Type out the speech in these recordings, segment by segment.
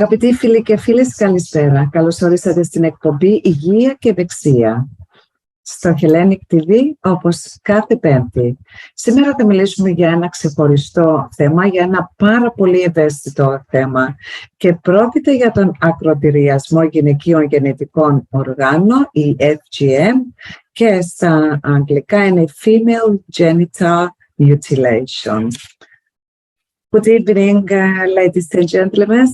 Αγαπητοί φίλοι και φίλες, καλησπέρα. Καλώς ορίσατε στην εκπομπή Υγεία και Ευεξια στο Hellenic TV, όπως κάθε Πέμπτη. Σήμερα θα μιλήσουμε για ένα ξεχωριστό θέμα, για ένα πάρα πολύ ευαίσθητο θέμα και πρόκειται για τον ακρωτηριασμό γυναικείων γεννητικών οργάνων, η FGM, και στα αγγλικά είναι Female Genital Mutilation. Good evening, ladies and gentlemen.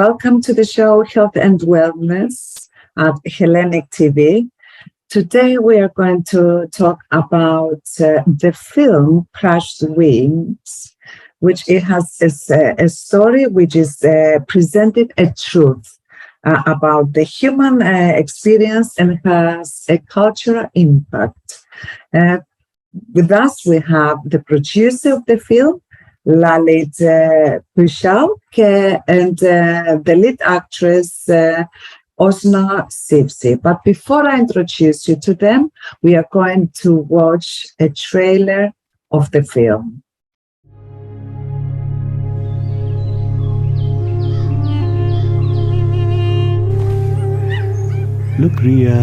Welcome to the show Health and Wellness at Hellenic TV. Today we are going to talk about the film Crushed Wings, which it has a story which is presented a truth about the human experience and has a cultural impact. With us we have the producer of the film, Lalit Bhusal, and the lead actress Oznur Cifci. But before I introduce you to them, we are going to watch a trailer of the film. Look, Ria.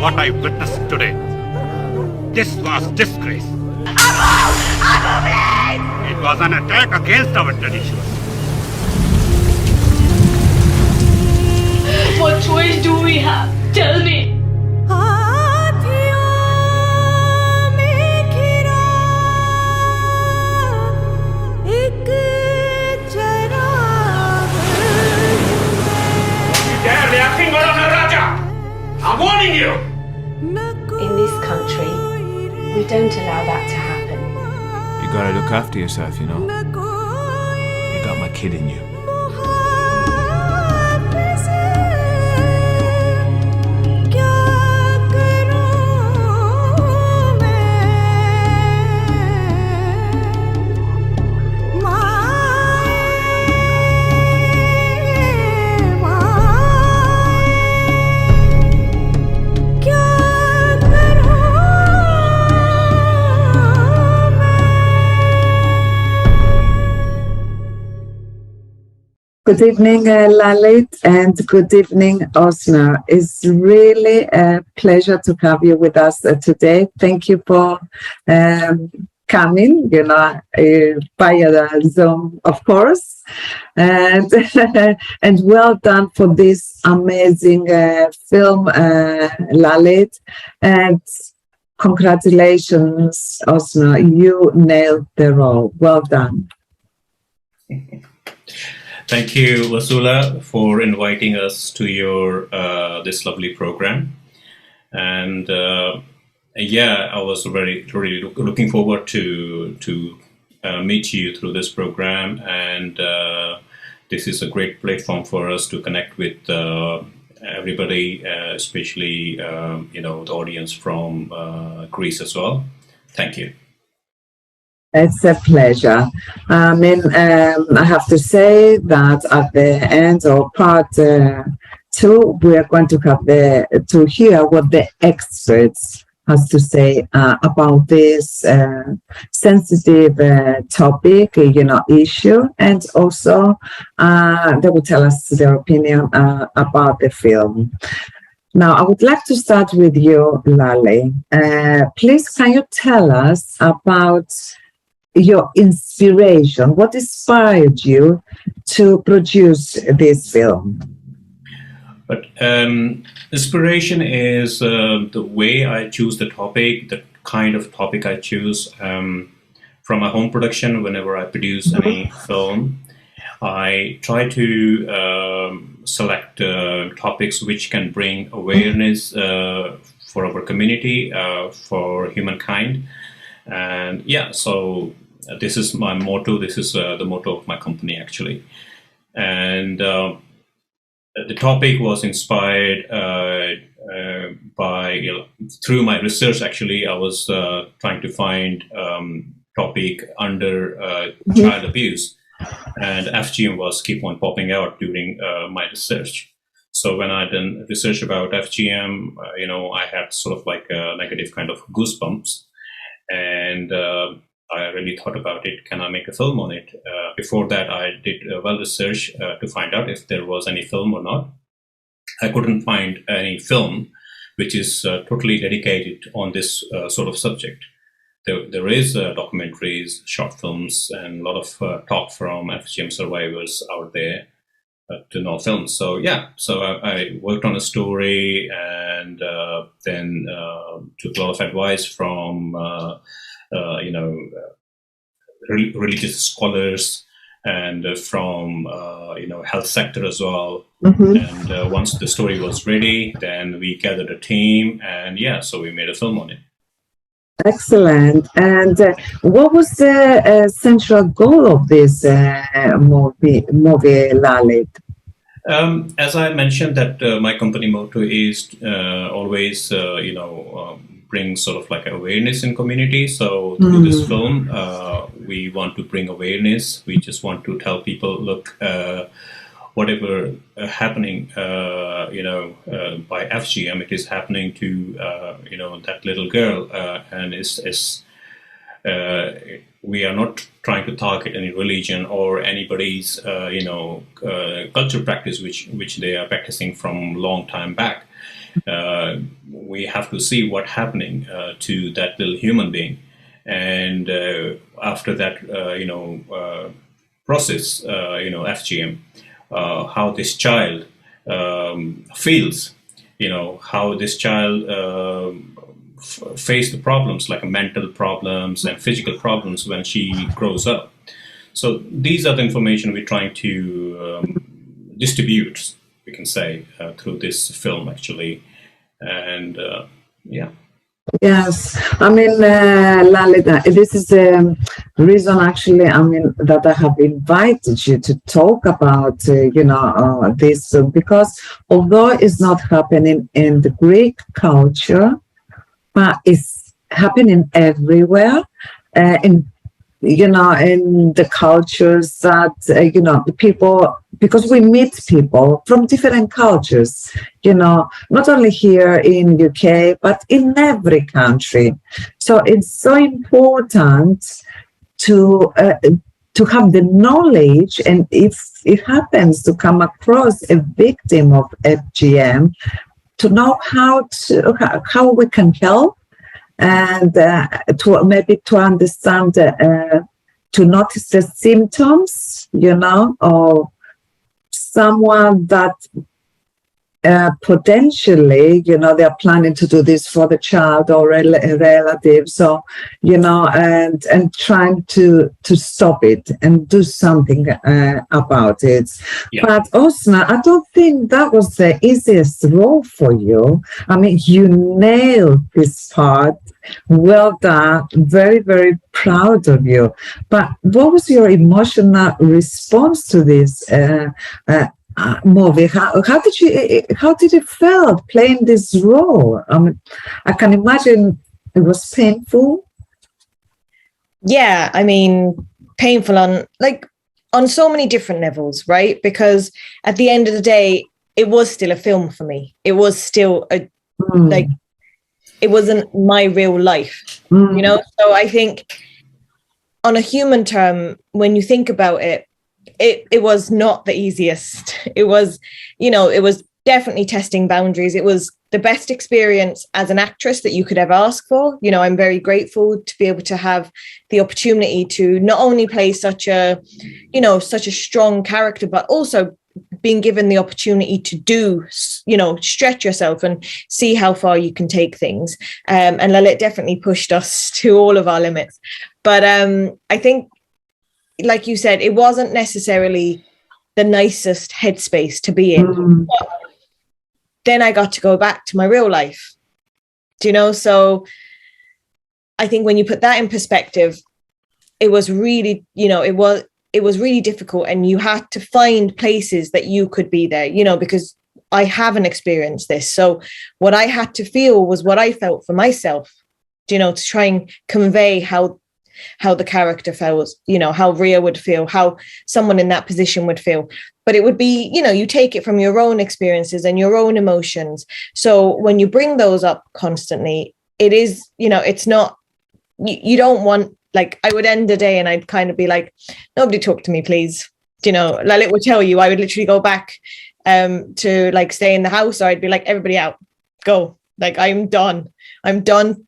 What I witnessed today, this was disgrace. It was an attack against our traditions. What choice do we have? Tell me. I'm warning you! In this country, we don't allow that to happen. You gotta look after yourself, you know. You got my kid in you. Good evening, Lalit, and good evening, Oznur. It's really a pleasure to have you with us today. Thank you for coming, via the Zoom, of course. And well done for this amazing film, Lalit. And congratulations, Oznur. You nailed the role. Well done. Thank you, Vasula, for inviting us to your this lovely program. And I was really looking forward to meet you through this program. And this is a great platform for us to connect with everybody, especially the audience from Greece as well. Thank you. It's a pleasure. I have to say that at the end of part 2, we are going to have to hear what the experts has to say about this sensitive topic, issue, and also they will tell us their opinion about the film. Now, I would like to start with you, Lali. Please, can you tell us about your inspiration? What inspired you to produce this film? But inspiration is the way I choose the topic, the kind of topic I choose. From my home production, whenever I produce any film, I try to select topics which can bring awareness for our community, for humankind. And yeah, so this is my motto. This is the motto of my company, actually. And the topic was inspired by, through my research, actually. I was trying to find topic under child abuse, and FGM was keep on popping out during my research. So when I done research about FGM, I had sort of like a negative kind of goosebumps, and I really thought about it. Can I make a film on it? Before that, I did well research to find out if there was any film or not. I couldn't find any film which is totally dedicated on this sort of subject. There is documentaries, short films, and a lot of talk from FGM survivors out there, to no films. So yeah, so I worked on a story, and then took a lot of advice from religious scholars, and from health sector as well. And once the story was ready, then we gathered a team, and yeah, so we made a film on it. Excellent. And what was the central goal of this movie, Lalit? As I mentioned, that my company motto is always, bring sort of like awareness in community. So through this film, we want to bring awareness. We just want to tell people, look, whatever happening, by FGM, it is happening to, that little girl, and we are not trying to target any religion or anybody's, culture practice, which they are practicing from long time back. We have to see what's happening to that little human being, and after that, process, FGM, how this child feels, how this child face the problems, like mental problems and physical problems when she grows up. So these are the information we're trying to distribute, we can say, through this film, actually. And yeah. Yes, I mean, Lalita, this is the reason, actually, that I have invited you to talk about, this, because although it's not happening in the Greek culture, but it's happening everywhere, in the cultures that, the people, because we meet people from different cultures, not only here in UK, but in every country. So it's so important to have the knowledge, and if it happens to come across a victim of FGM, to know how we can help, and to understand, to notice the symptoms, of someone that potentially, they are planning to do this for the child or a relative. So, and trying to stop it and do something about it. Yeah. But Oznur, I don't think that was the easiest role for you. I mean, you nailed this part. Well done. Very, very proud of you. But what was your emotional response to this movie? How did it feel playing this role? I can imagine it was painful. Yeah, I mean, painful on so many different levels, right? Because at the end of the day, it was still a film for me. It was still it wasn't my real life, So I think on a human term, when you think about it, it was not the easiest. It was, it was definitely testing boundaries. It was the best experience as an actress that you could ever ask for. You know, I'm very grateful to be able to have the opportunity to not only play such a strong character, but also being given the opportunity to do, you know, stretch yourself and see how far you can take things. And Lalit definitely pushed us to all of our limits. But I think, like you said, it wasn't necessarily the nicest headspace to be in. But then I got to go back to my real life, do you know? So I think when you put that in perspective, it was really, you know, it was really difficult, and you had to find places that you could be there, you know, because I haven't experienced this. So what I had to feel was what I felt for myself, you know, to try and convey how the character feels, you know, how Rhea would feel, how someone in that position would feel. But it would be, you know, you take it from your own experiences and your own emotions. So when you bring those up constantly, it is, you know, it's not, you don't want, like, I would end the day and I'd kind of be like, nobody talk to me, please. You know, Lalit would tell you, I would literally go back to like stay in the house, or I'd be like, everybody out, go. Like, I'm done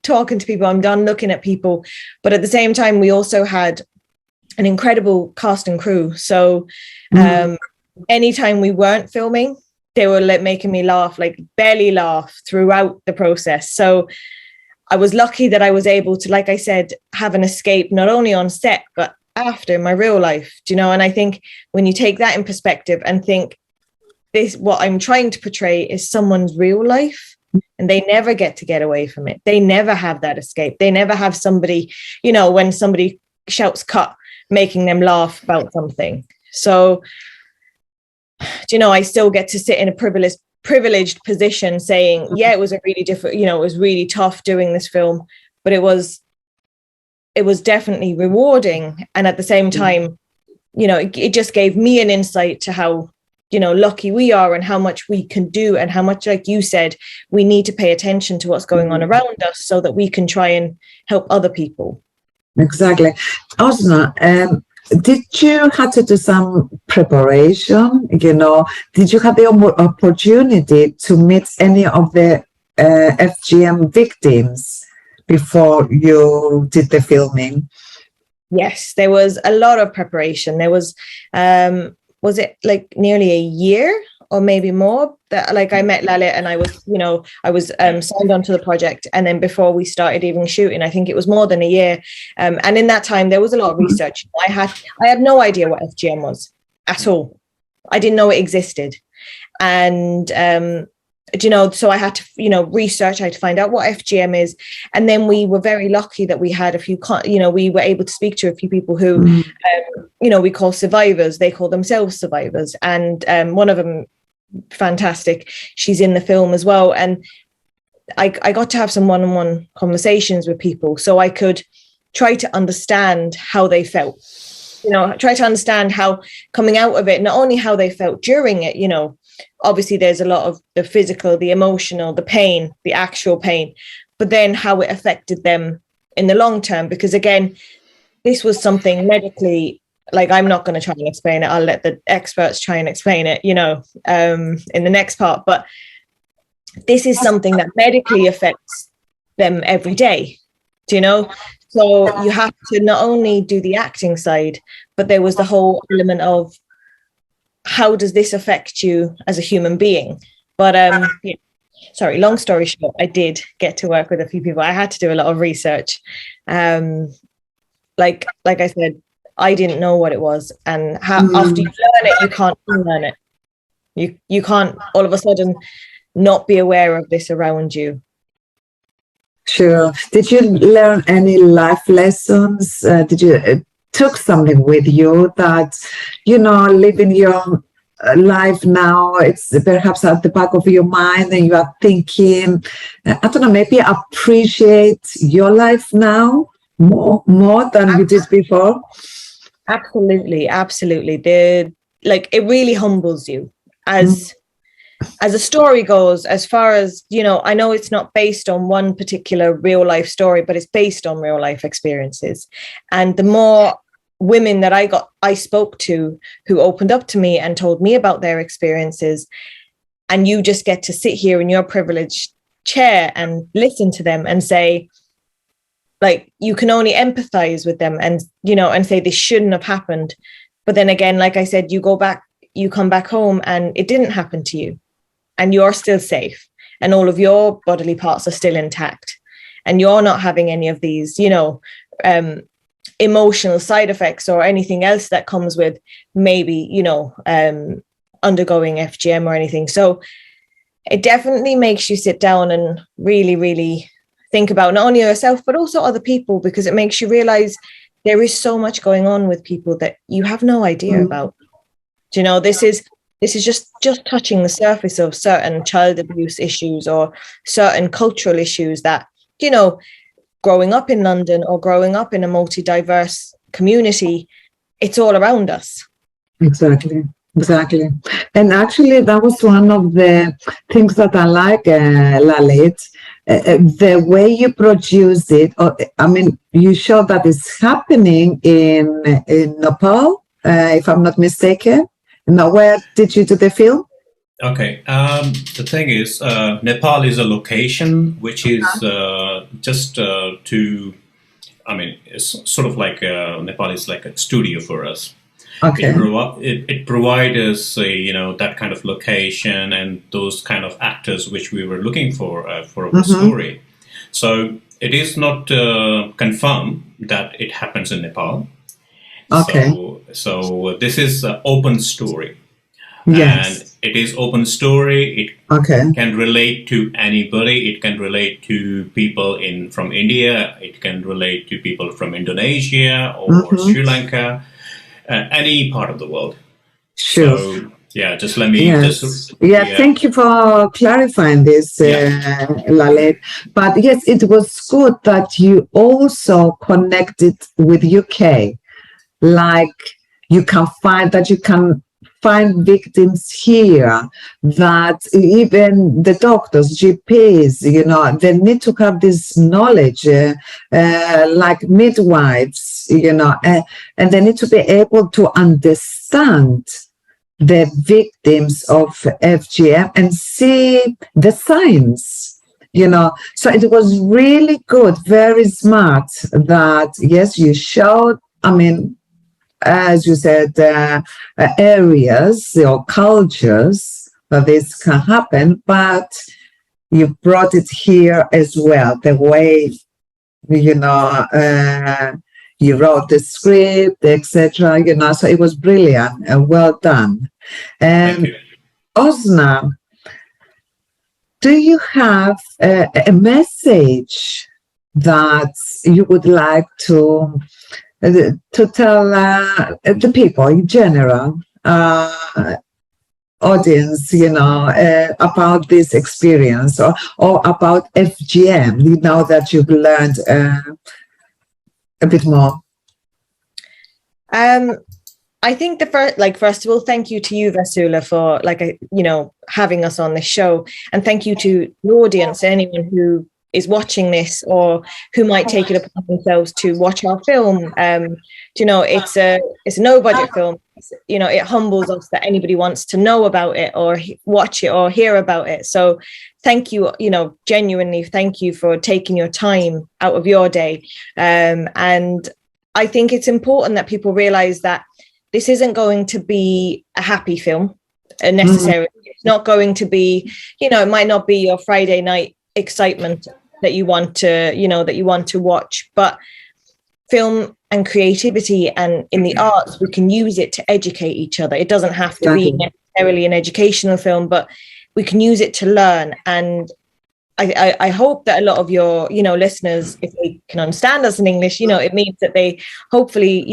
talking to people. I'm done looking at people. But at the same time, we also had an incredible cast and crew. So anytime we weren't filming, they were like making me laugh, like belly laugh throughout the process. So I was lucky that I was able to, like I said, have an escape, not only on set, but after, my real life, do you know? And I think when you take that in perspective and think, this, what I'm trying to portray is someone's real life, and they never get away from it. They never have that escape. They never have somebody, you know, when somebody shouts cut, making them laugh about something. So, do you know, I still get to sit in a privileged position saying, yeah, it was a really different, you know, it was really tough doing this film, but it was definitely rewarding. And at the same time, you know, it just gave me an insight to how, you know, lucky we are and how much we can do, and how much, like you said, we need to pay attention to what's going on around us so that we can try and help other people. Exactly. Oznur, did you have to do some preparation? You know, did you have the opportunity to meet any of the FGM victims before you did the filming? Yes, there was a lot of preparation. There was it like nearly a year or maybe more that, like, I met Lalit and I was, you know, I was signed onto the project, and then before we started even shooting, I think it was more than a year, and in that time there was a lot of research. I had no idea what FGM was at all. I didn't know it existed, and you know, so I had to, you know, research. I had to find out what FGM is, and then we were very lucky that we had a few, you know, we were able to speak to a few people who, you know, we call survivors. They call themselves survivors, and one of them, fantastic, she's in the film as well. And I got to have some one-on-one conversations with people, so I could try to understand how they felt. You know, try to understand how coming out of it, not only how they felt during it, you know. Obviously, there's a lot of the physical, the emotional, the pain, the actual pain, but then how it affected them in the long term. Because again, this was something medically, like, I'm not going to try and explain it. I'll let the experts try and explain it, you know, in the next part. But this is something that medically affects them every day, do you know? So you have to not only do the acting side, but there was the whole element of, how does this affect you as a human being? But yeah. Sorry, long story short, I did get to work with a few people. I had to do a lot of research. Like I said, I didn't know what it was, and after you learn it, you can't unlearn it. You can't all of a sudden not be aware of this around you. Sure. Did you learn any life lessons? Did you took something with you that, you know, living your life now, it's perhaps at the back of your mind and you are thinking, I don't know, maybe appreciate your life now more than you did before? Absolutely. Like, it really humbles you as a story goes, as far as, you know, I know it's not based on one particular real life story, but it's based on real life experiences. And the more women that I spoke to who opened up to me and told me about their experiences, and you just get to sit here in your privilege chair and listen to them and say, like, you can only empathize with them and, you know, and say this shouldn't have happened. But then again, like I said, you come back home and it didn't happen to you and you're still safe and all of your bodily parts are still intact and you're not having any of these, you know, emotional side effects or anything else that comes with maybe, you know, undergoing FGM or anything. So it definitely makes you sit down and really, really think about not only yourself, but also other people, because it makes you realize there is so much going on with people that you have no idea about. Do you know, this is just touching the surface of certain child abuse issues or certain cultural issues that, you know, growing up in London or growing up in a multi-diverse community, it's all around us. Exactly. And actually, that was one of the things that I like, Lalit, the way you produced it. I mean, you show that it's happening in Nepal, if I'm not mistaken. Now, where did you do the film? Okay. The thing is, Nepal is a location which is just it's sort of like Nepal is like a studio for us. Okay. It provides us, that kind of location and those kind of actors which we were looking for our story. So it is not confirmed that it happens in Nepal. Okay. So this is an open story. Yes. And it is open story. It can relate to anybody. It can relate to people from India. It can relate to people from Indonesia or Sri Lanka, any part of the world. Sure. So, yeah, just let me... Thank you for clarifying this, Lalit. But yes, it was good that you also connected with UK. Like you can find victims here, that even the doctors, GPs, they need to have this knowledge, like midwives, and they need to be able to understand the victims of FGM and see the signs, So it was really good, very smart that, yes, you showed, as you said, areas or cultures that this can happen, but you brought it here as well, the way, you wrote the script, etc., so it was brilliant and well done. Thank you. Oznur, do you have a message that you would like to tell the people in general, audience, about this experience or about FGM, that you've learned a bit more? I think first of all, thank you to you, Vasula, for having us on this show, and thank you to the audience, anyone who is watching this or who might take it upon themselves to watch our film. It's a no budget film. It humbles us that anybody wants to know about it or watch it or hear about it. So thank you, genuinely thank you for taking your time out of your day. And I think it's important that people realize that this isn't going to be a happy film necessarily. It's not going to be, it might not be your Friday night excitement that you want to watch, but film and creativity and in the arts, we can use it to educate each other. It doesn't have to be necessarily an educational film, but we can use it to learn. And I hope that a lot of your listeners, if they can understand us in English, it means that they hopefully,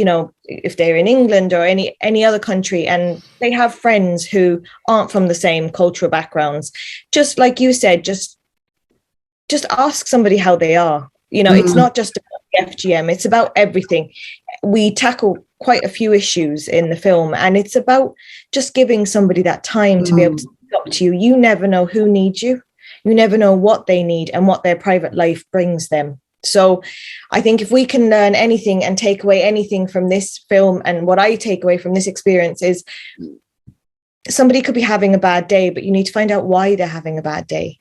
if they're in England or any other country and they have friends who aren't from the same cultural backgrounds, just like you said, just ask somebody how they are. It's not just about the FGM, it's about everything. We tackle quite a few issues in the film, and it's about just giving somebody that time to be able to talk to you. You never know who needs you. You never know what they need and what their private life brings them. So I think if we can learn anything and take away anything from this film, and what I take away from this experience is somebody could be having a bad day, but you need to find out why they're having a bad day.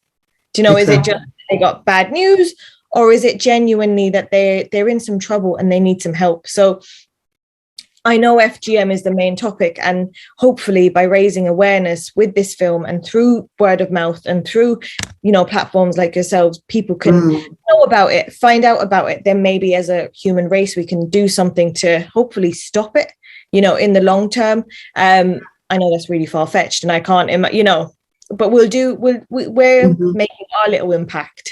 Do you know, Exactly. is it just they got bad news, or is it genuinely that they're in some trouble and they need some help? So I know FGM is the main topic, and hopefully by raising awareness with this film and through word of mouth and through, you know, platforms like yourselves, people can know about it, find out about it. Then maybe as a human race, we can do something to hopefully stop it, you know, in the long term. I know that's really far-fetched and I can't, you know, but we're making our little impact,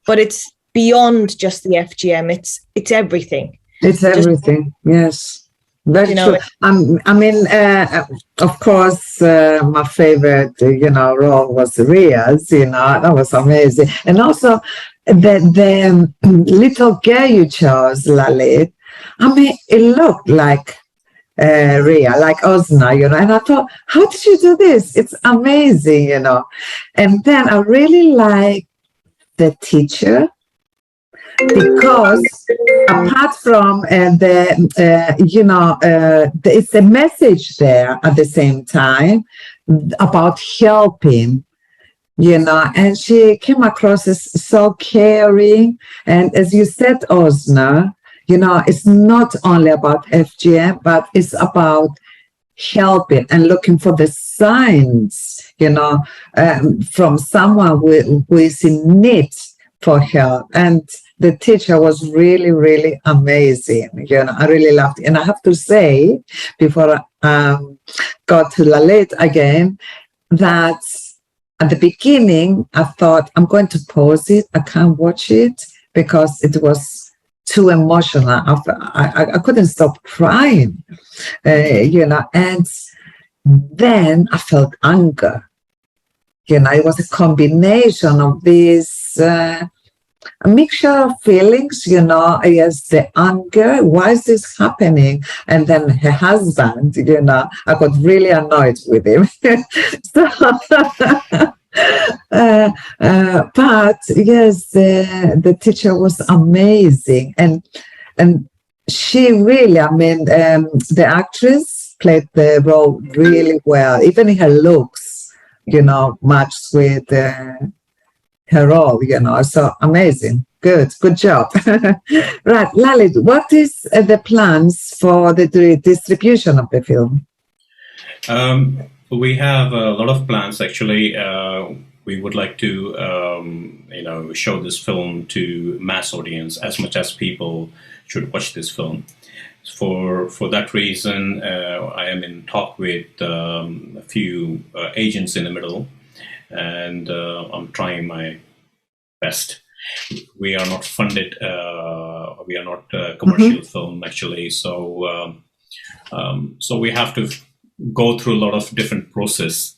but it's beyond just the FGM. It's everything. It's everything. Yes. Very You know, true. I mean, of course, my favorite, you know, role was Ria's. You know, that was amazing. And also, the little girl you chose, Lalit. I mean, it looked like Ria, like Oznur, you know. And I thought, how did you do this? It's amazing, you know. And then I really like the teacher. Because apart from it's a message there at the same time about helping, you know, and she came across as so caring. And as you said, Oznur, you know, it's not only about FGM, but it's about helping and looking for the signs, you know, from someone who is in need for help. And the teacher was really, really amazing. You know, I really loved it. And I have to say, before I go to Lalit again, that at the beginning, I thought, I'm going to pause it. I can't watch it because it was too emotional. I couldn't stop crying, you know. And then I felt anger. You know, it was a combination of these... a mixture of feelings, you know, yes, the anger, why is this happening? And then her husband, you know, I got really annoyed with him. So, but yes, the teacher was amazing. And she really, I mean, the actress played the role really well. Even her looks, you know, matched with... her role, you know, so amazing. Good job. Right, Lalit, what is the plans for the distribution of the film? We have a lot of plans, actually. We would like to, you know, show this film to mass audience as much as people should watch this film. For that reason, I am in talk with a few agents in the middle. And I'm trying my best. We are not funded. We are not a commercial film, actually. So we have to go through a lot of different process,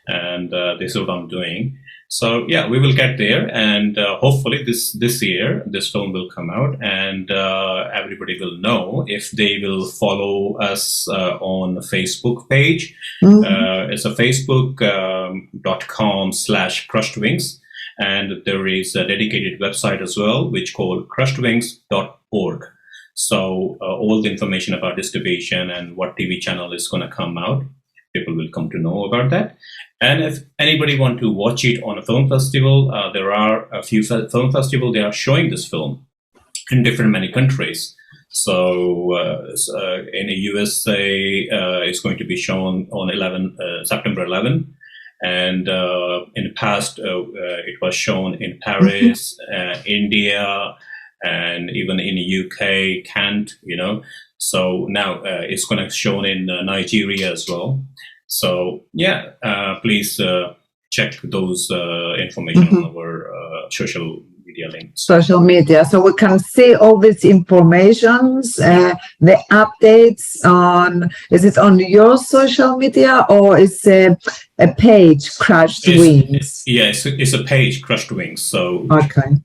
and this is what I'm doing. So yeah, we will get there, and hopefully this year this film will come out, and everybody will know if they will follow us on the Facebook page. It's a facebook.com/crushedwings, and there is a dedicated website as well, which called crushedwings.org. So all the information about distribution and what TV channel is going to come out, people will come to know about that. And if anybody want to watch it on a film festival, there are a few film festivals, they are showing this film in many countries. So in the USA, it's going to be shown on September 11. And in the past, it was shown in Paris, India, and even in the UK, Kent, you know. So now it's going to be shown in Nigeria as well. So yeah, please check those information on our social media links. Social media, so we can see all these informations, the updates on. Is it on your social media or is a page, Crushed Wings? It's a page, Crushed Wings. So okay,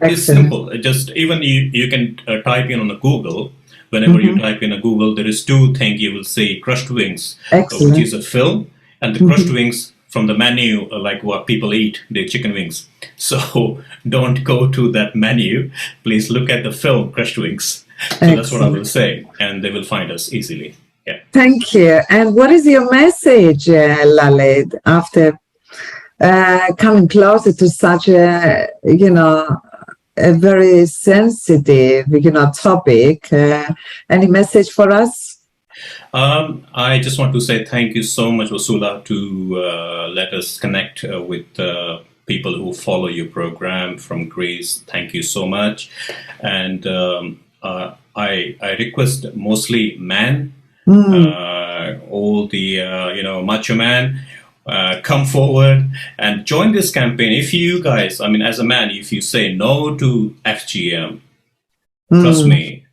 it's simple. Just even you can type in on the Google. Whenever you type in a Google, there is two things you will see: Crushed Wings, which is a film, and the crushed wings from the menu, like what people eat, the chicken wings. So don't go to that menu. Please look at the film, Crushed Wings. So that's what I will say, and they will find us easily. Yeah. Thank you. And what is your message, Lalit, after coming closer to such a, a very sensitive, topic. Any message for us? I just want to say thank you so much, Vasula, to let us connect with people who follow your program from Greece. Thank you so much. And I request mostly men, all the, macho man, come forward and join this campaign. If you guys, as a man, if you say no to FGM, trust me,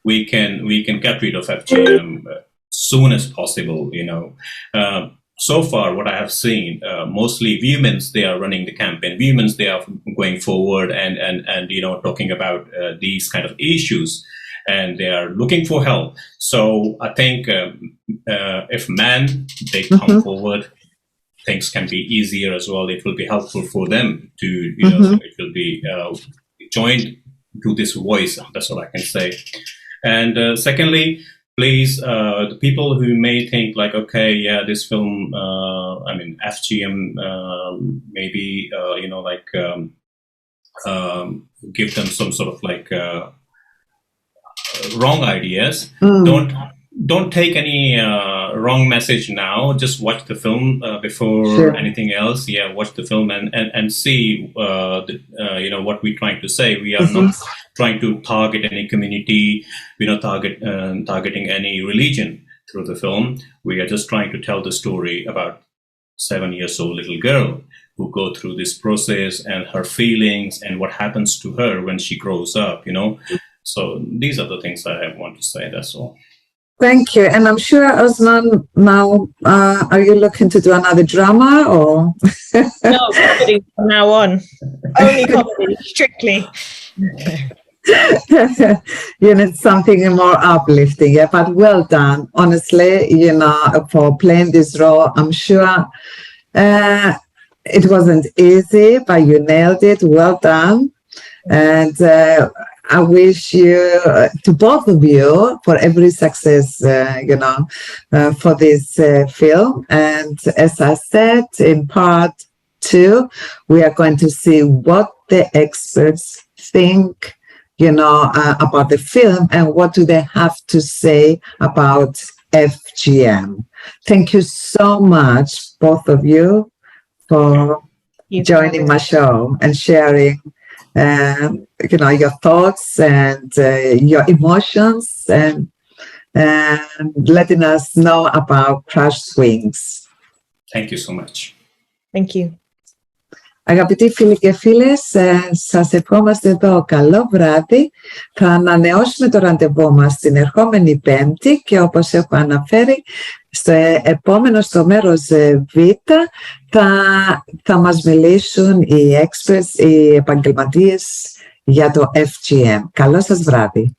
we can get rid of FGM soon as possible. So far, what I have seen, mostly women's, they are running the campaign. Women's, they are going forward and talking about these kind of issues, and they are looking for help. So I think if men, they come forward, things can be easier as well. It will be helpful for them to, it will be joined to this voice. That's all I can say. And secondly, please, the people who may think like, okay, yeah, this film, FGM, maybe, give them some sort of like wrong ideas. Don't take any wrong message now. Just watch the film before anything else. Yeah, watch the film and see what we're trying to say. We are not trying to target any community. We're not targeting any religion through the film. We are just trying to tell the story about 7-year-old little girl who go through this process and her feelings and what happens to her when she grows up. So these are the things I want to say. That's all. Thank you. And I'm sure, Oznur, now, are you looking to do another drama or? No, comedy from now on. Only comedy, strictly. You need something more uplifting. Yeah, but well done. Honestly, for playing this role, I'm sure it wasn't easy, but you nailed it. Well done. And I wish you, to both of you, for every success, for this film. And as I said, in part 2, we are going to see what the experts think, about the film and what do they have to say about FGM. Thank you so much, both of you, for joining my show and sharing your thoughts and your emotions and letting us know about Crash Swings. Thank you so much. Thank you. Αγαπητοί φίλοι και φίλες, σας ευχόμαστε εδώ καλό βράδυ. Θα ανανεώσουμε το ραντεβού μας την ερχόμενη Πέμπτη και όπως έχω αναφέρει, στο μέρος Β θα μας μιλήσουν οι experts, οι επαγγελματίες για το FGM. Καλό σας βράδυ.